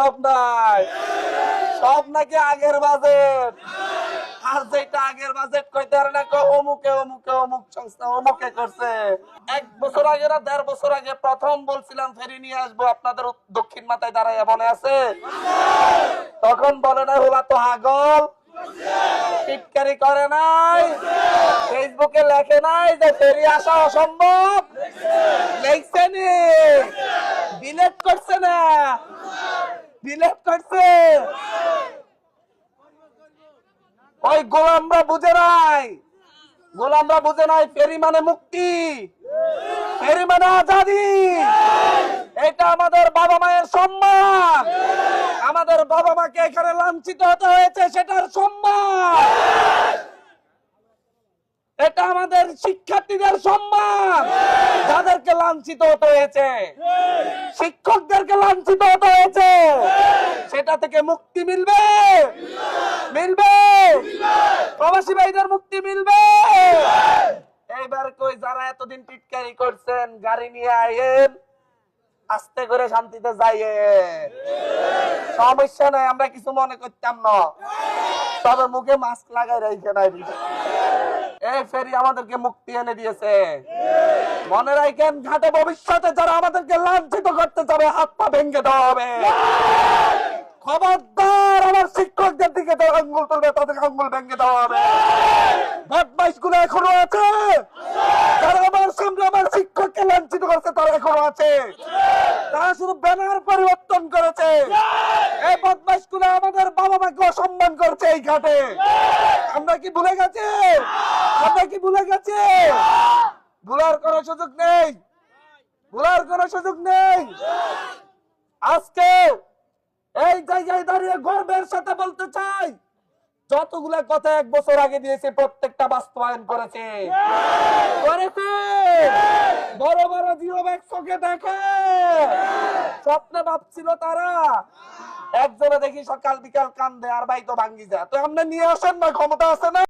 সব নাই, সব নাকি আগের বাজেট। আর যেটা আগের বাজেট কইতে পারে না, অমুকে অমুকে অমুক সংস্থা অমুকে করছে। 1 বছর আগে না 1.5 বছর আগে প্রথম বলছিলাম ফেরি নিয়ে আসবো আপনাদের দক্ষিণ মাথায় দাঁড়াইয়া, মনে আছে? তখন বলে না হলা তো আগল, টিটকারি করে নাই, ফেসবুকে লেখে নাই যে ফেরি আসা অসম্ভব, লেখছে নি, ডিলেট করছে না, ডিলেট করছে। ওই গোলামরা বুঝে নাই, গোলামরা বুঝে নাই ফেরি মানে মুক্তি, ফেরি মানে আজাদি। এটা আমাদের বাবা মায়ের সম্মান, আমাদের বাবা মাকে এখানে লাঞ্ছিত হতে হয়েছে সেটার সম্মান, এটা আমাদের শিক্ষার্থীদের সম্মান যাদেরকে লাঞ্ছিত হতে হয়েছে, শিক্ষকদেরকে লাঞ্ছিত হতে হয়েছে, সেটা থেকে মুক্তি মিলবে, মিলবে, প্রবাসী ভাইদের মুক্তি মিলবে। এইবার কই যারা এতদিন টিটকারি করছেন গাড়ি নিয়ে আইয়েন, আস্তে করে শান্তিতে যাইয়েন, সমস্যা নাই, আমরা কিছু মনে করতাম না, তবে মুখে মাস্ক লাগাই রাখে নাই। এই ফেরি আমাদেরকে মুক্তি এনে দিয়েছে। মনে রাখেন ঘাটে ভবিষ্যতে যারা আমাদেরকে লাঞ্ছিত করতে যাবে হাত পা ভেঙে দেওয়া হবে। খবরদার আমার শিক্ষকদের দিকে যারা আঙ্গুল তুলবে তাদের আঙ্গুল ভেঙে দেওয়া হবে। বদমাইশ গুলো এখনো আছে, যারা আমার সামনে আমার শিক্ষককে লাঞ্ছিত করছে তারা এখনো আছে, তারা শুধু ব্যানার পরিবর্তন করেছে। এই বদমাইশ গুলো আমাদের বাবা মাকে অসম্মান করছে এই ঘাটে। আমরা কি ভুলে গেছি? আমরা কি ভুলে গেছি? ভুলার কোনো সুযোগ নেই, ভুলার কোনো সুযোগ নেই। আজকে এই জায়গায় দাঁড়িয়ে গর্বের সাথে বলতে চাই, যতগুলা কথা 1 বছর আগে দিয়েছে প্রত্যেকটা বাস্তবায়ন করেছে, করেছে। বড় বড় জিরো ব্যাগ চোখে দেখে স্বপ্নে ভাবছিল তারা, একজনে দেখি সকাল বিকাল কান্দে আর ভাই তো ভাঙ্গি যায়। তো আপনি নিয়ে আসেন না, ক্ষমতা আছে না।